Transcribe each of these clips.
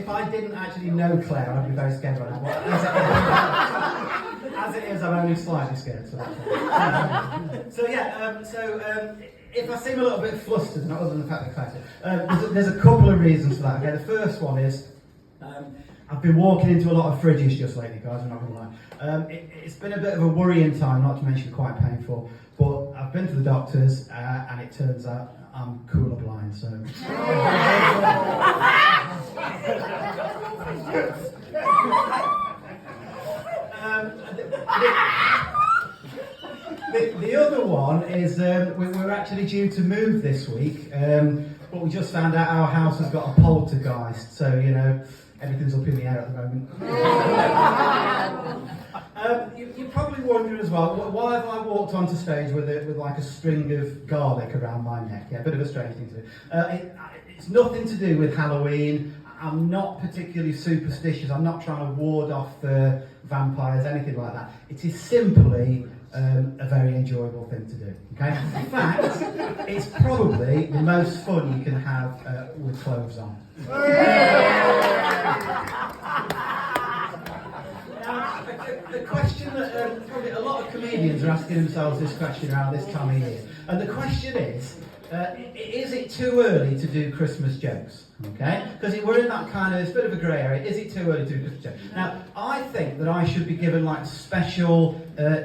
if I didn't actually know Claire, I'd be very scared right now. Well, as it is, I'm only slightly scared. So if I seem a little bit flustered, not other than the fact that Claire's here, there's a couple of reasons for that. Okay, the first one is I've been walking into a lot of fridges just lately, guys. I'm not going to lie. It's been a bit of a worrying time, not to mention quite painful. But I've been to the doctors, and it turns out I'm colourblind. So. The other one is we're actually due to move this week, but we just found out our house has got a poltergeist, so everything's up in the air at the moment. You're probably wondering as well, why have I walked onto stage with like a string of garlic around my neck? Yeah, a bit of a strange thing to do. It's nothing to do with Halloween. I'm not particularly superstitious. I'm not trying to ward off vampires, anything like that. It is simply a very enjoyable thing to do. Okay. In fact, it's probably the most fun you can have with clothes on. Now, the question that probably a lot of comedians are asking themselves this question around this time of year, and the question is it too early to do Christmas jokes? Okay? Because we're in that kind of, it's a bit of a grey area. Is it too early to do Christmas jokes? Now, I think that I should be given like special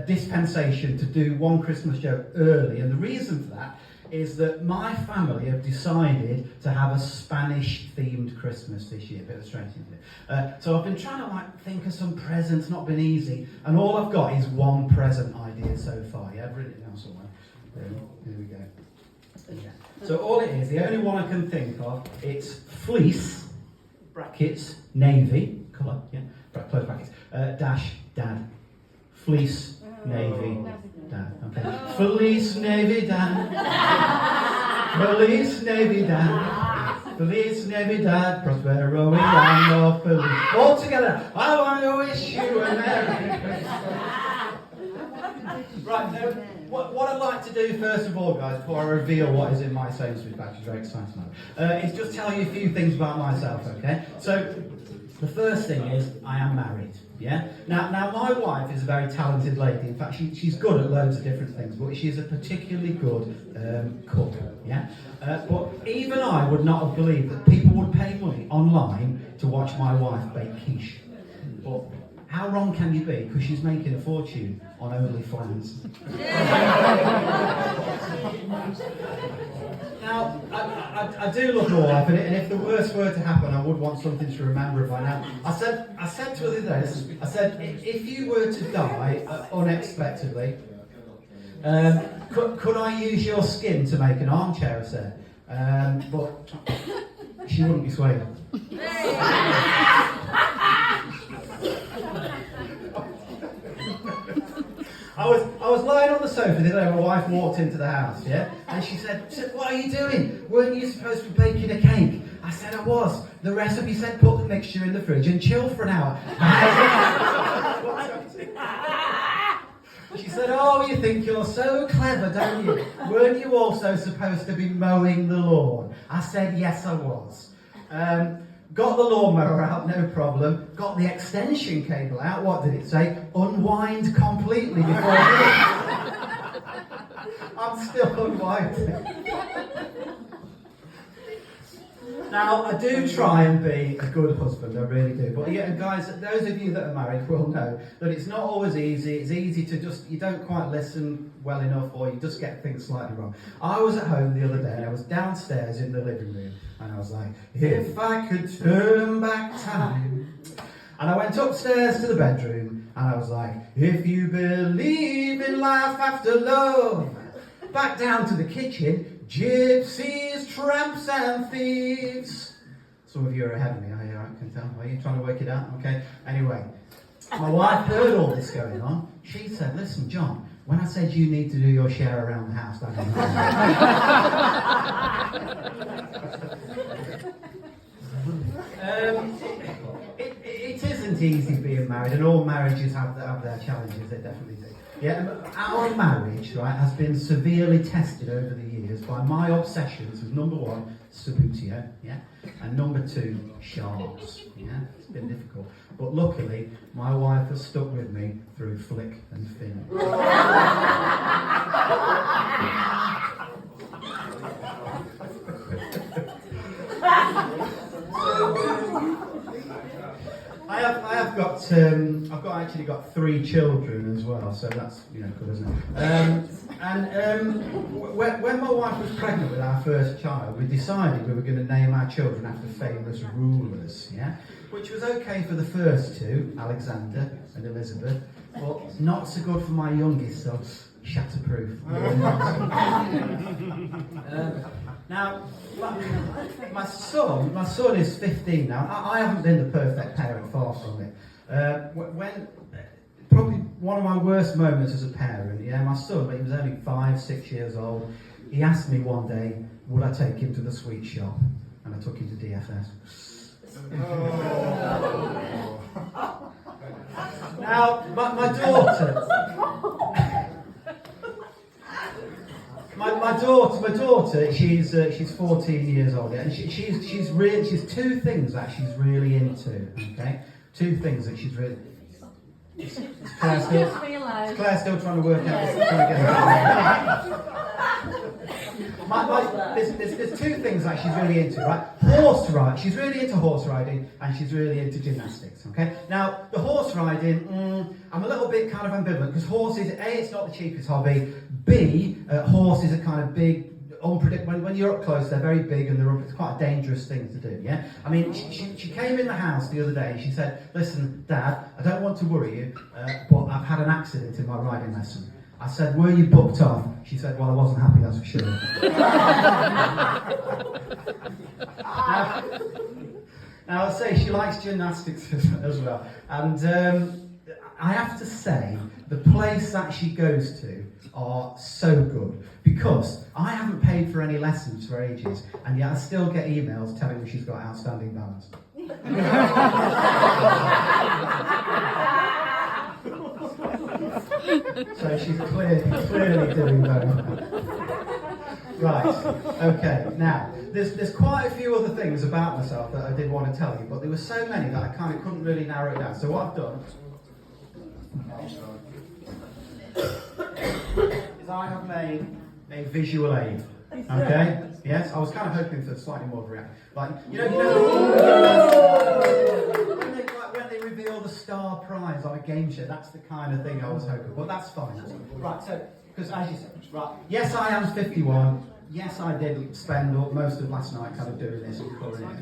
dispensation to do one Christmas joke early, and the reason for that is that my family have decided to have a Spanish-themed Christmas this year. A bit of a strange thing to do. So I've been trying to think of some presents, not been easy, and all I've got is one present idea so far. Yeah, I've written it down somewhere. Here we go. Yeah. So all it is, the only one I can think of, it's fleece, brackets, navy, colour, yeah, close brackets, dash, dad. Fleece, navy, dad. Okay. Fleece, navy, dad. Fleece, navy, dad. Fleece, navy, dad. Prospero and no felice. All together, I want to wish you a Merry Christmas. Right, so what I'd like to do first of all, guys, before I reveal what is in my Sainsbury's bag, which is very exciting now, is just tell you a few things about myself, okay? So, the first thing is, I am married, yeah? Now my wife is a very talented lady. In fact, she's good at loads of different things, but she's a particularly good cook, yeah? But even I would not have believed that people would pay money online to watch my wife bake quiche. But how wrong can you be? Because she's making a fortune on OnlyFans. Now, I do love my wife, and if the worst were to happen, I would want something to remember by now. I said to her the other day, I said, if you were to die unexpectedly, could I use your skin to make an armchair set? But she wouldn't be swayed. I was lying on the sofa the other day, my wife walked into the house, yeah? And she said, what are you doing? Weren't you supposed to be baking a cake? I said I was. The recipe said put the mixture in the fridge and chill for an hour. She said, oh, you think you're so clever, don't you? Weren't you also supposed to be mowing the lawn? I said, yes, I was. Got the lawnmower out, no problem. Got the extension cable out. What did it say? Unwind completely before I'm still unwinding. Now, I do try and be a good husband, I really do. But yeah, guys, those of you that are married will know that it's not always easy. It's easy to you don't quite listen well enough, or you just get things slightly wrong. I was at home the other day, I was downstairs in the living room, and I was like, if I could turn back time. And I went upstairs to the bedroom, and I was like, if you believe in life after love. Back down to the kitchen. Gypsies, tramps and thieves. Some of you are ahead of me, I can tell. Are you trying to work it out? Okay. Anyway, my wife heard all this going on. She said, listen, John, when I said you need to do your share around the house, that it isn't easy being married, and all marriages have their challenges, they definitely do. Yeah, our marriage, right, has been severely tested over the years by my obsessions with number one, Subutio, yeah, and number two, sharks. Yeah, it's been difficult. But luckily, my wife has stuck with me through flick and fin. I've actually got 3 children as well, so that's good, isn't it? When my wife was pregnant with our first child, we decided we were going to name our children after famous rulers, yeah, which was okay for the first 2, Alexander and Elizabeth, but not so good for my youngest, so shatterproof. Now, my son is 15 now. I haven't been the perfect parent, far from it. Probably one of my worst moments as a parent, my son, when he was only 5, 6 years old, he asked me one day, would I take him to the sweet shop? And I took him to DFS. Now, my daughter... My daughter, she's 14 years old, and she's 2 things that she's really into. Okay, 2 things that she's really. Claire's still trying to work out. There's 2 things that she's really into, right? Horse riding. She's really into horse riding, and she's really into gymnastics. Okay. Now, the horse riding, I'm a little bit kind of ambivalent because horses, A, it's not the cheapest hobby. B, horses are kind of big, unpredictable. When you're up close, they're very big and it's quite a dangerous thing to do, yeah? I mean, she came in the house the other day and she said, listen, Dad, I don't want to worry you, but I've had an accident in my riding lesson. I said, were you booked off? She said, well, I wasn't happy, that's for sure. Now, I'll say she likes gymnastics as well. And I have to say, the place that she goes to are so good because I haven't paid for any lessons for ages, and yet I still get emails telling me she's got outstanding balance. So she's clearly doing very well. Right, okay, now, there's quite a few other things about myself that I did want to tell you, but there were so many that I kind of couldn't really narrow it down. So what I've done is I have made a visual aid. Okay? Yes, I was kind of hoping for slightly more of a reaction. Like, when they reveal the star prize on a game show, that's the kind of thing I was hoping. But that's fine. Right, so, because as you said, right, yes, I am 51. Yes, I did spend most of last night kind of doing this and colouring it.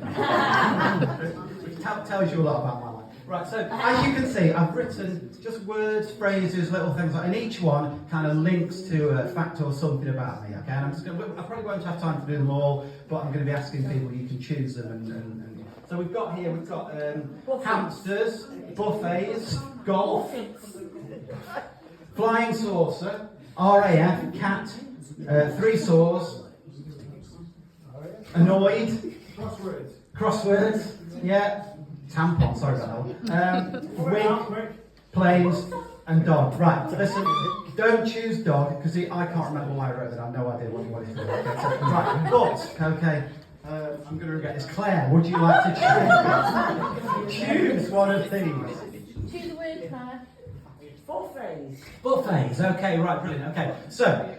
Which tells you a lot about my life. Right, so as you can see, I've written just words, phrases, little things, and each one kind of links to a fact or something about me, okay? And I probably won't have time to do them all, but I'm going to be asking people, you can choose them. And so we've got hamsters, buffets, golf, flying saucer, RAF, cat, 3 saws, annoyed, crosswords, yeah. Tampon, sorry about that. Wig, planes, and dog. Right, listen, don't choose dog, because I can't remember why I wrote that. I have no idea what you wanted to do. Right, but, okay, I'm going to regret this. Claire, would you like to choose one of these? Choose a word, Claire. Buffets, okay, right, brilliant. Okay, so,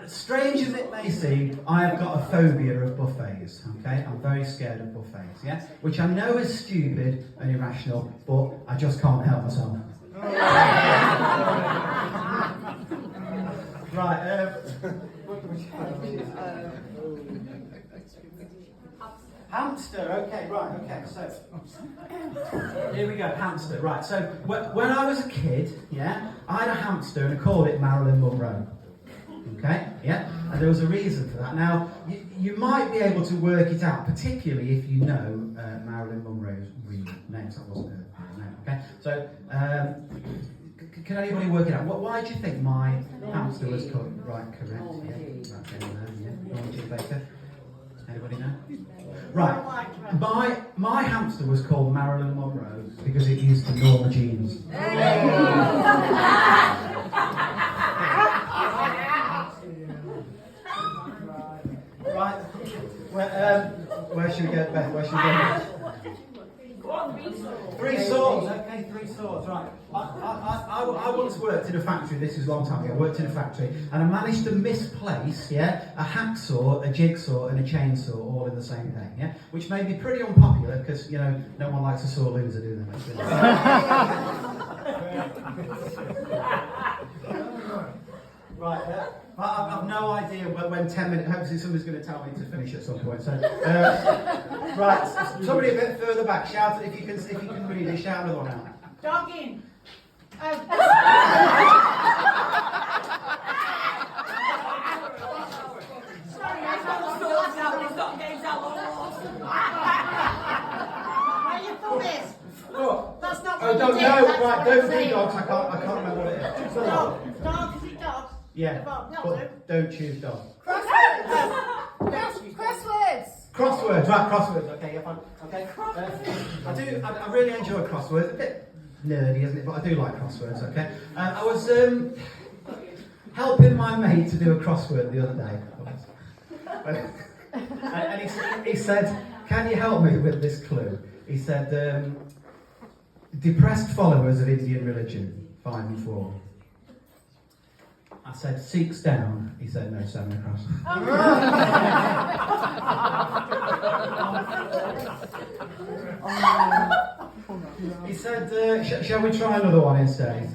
strange as it may seem, I have got a phobia of buffets, okay? I'm very scared of buffets, yeah? Which I know is stupid and irrational, but I just can't help myself. Right, hamster, okay, right, okay, so here we go, hamster, right, so when I was a kid, yeah, I had a hamster and I called it Marilyn Monroe, okay, yeah, and there was a reason for that. Now, you might be able to work it out, particularly if you know Marilyn Monroe's real name, so that wasn't her real name, okay, so, can anybody work it out? Why do you think my hamster was called, right, correct, yeah, Norma Jean Baker, anybody know? Right, my hamster was called Marilyn Monroe because it used to Norma jeans. Right. Where should we go, Beth? Where should we go? Three swords. Okay, three swords. Right. I once worked in a factory. This is a long time ago. I worked in a factory, and I managed to misplace, a hacksaw, a jigsaw, and a chainsaw all in the same day. Yeah, which made me pretty unpopular because no one likes a sore loser, do they? Right. I've no idea when 10 minutes. Hopefully, somebody's going to tell me to finish at some point. So, right. Somebody a bit further back. Shout if you can read it. Shout another one out. Dogging. Sorry, I thought it was now. It's not games out. Where you put this? Oh, That's not I what don't you know. did. That's Right, what don't I'm do saying. dogs. I can't remember what it is. Dog. Dog. Is it dog? Yeah, Well, but don't choose dog. Crosswords. Crosswords, right? Crosswords. Okay, yeah, fine. Okay. I really enjoy crosswords. A bit nerdy, isn't it? But I do like crosswords. Okay. I was helping my mate to do a crossword the other day, and he said, "Can you help me with this clue?" He said, "Depressed followers of Indian religion, 5 and 4." I said, "Sikhs down." He said, "No, 7 across." He said, "Shall we try another one instead?"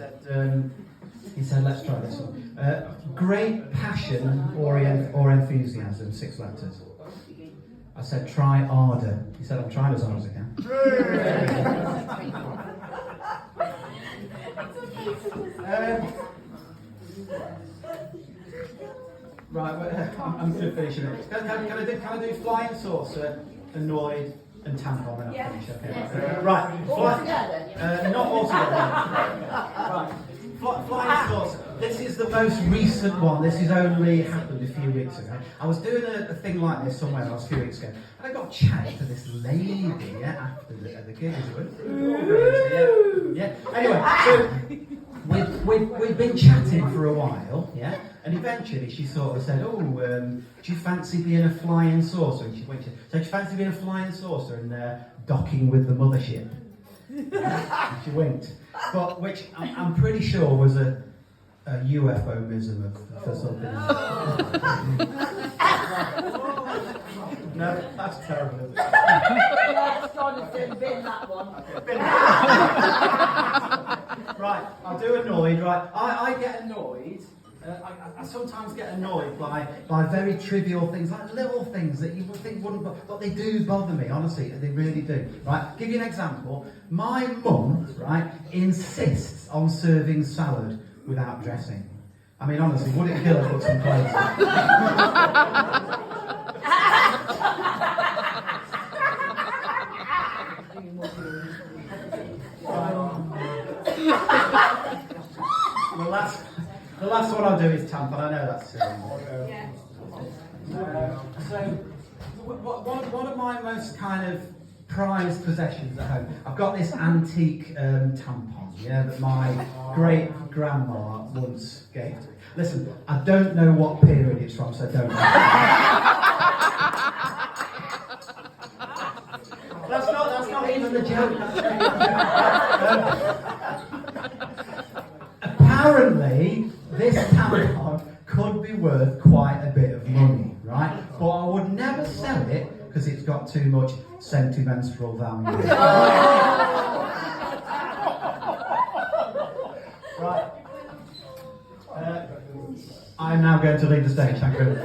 He said, "Let's try this one. Great passion or enthusiasm, 6 letters." I said, "Try ardour." He said, "I'm trying as hard as I can." Right, I'm going to finish it. Can I do flying saucer, annoyed, and tampon? And I'll finish. Okay. Right. Not all together. Right. Flying saucer. This is the most recent one. This has only happened a few weeks ago. I was doing a thing like this somewhere else a few weeks ago, and I got chatting to this lady after the gig. Yeah. Anyway, so we'd been chatting for a while, and eventually she sort of said, "Oh, do you fancy being a flying saucer?" And she went, "So do you fancy being a flying saucer and docking with the mothership?" And she winked, but which I'm pretty sure was a UFO-mism for something. No, that's terrible, isn't it? Let's go on and bin that one. Right, I'll do annoyed. Right, I get annoyed. I sometimes get annoyed by very trivial things, like little things that you would think wouldn't, but they do bother me. Honestly, they really do. Right, give you an example. My mum, right, insists on serving salad without dressing. I mean, honestly, would it kill her to put some clothes The last one I'll do is tampon. I know that's silly. So, one of my most kind of prized possessions at home, I've got this antique tampon, that my great grandma once gave to me. Listen, I don't know what period it's from, so don't. That's not even the joke. Apparently, this tampon could be worth quite a bit of money, right? But I would never sell it because it's got too much sentimental value. Right. I'm now going to leave the stage. Thank you.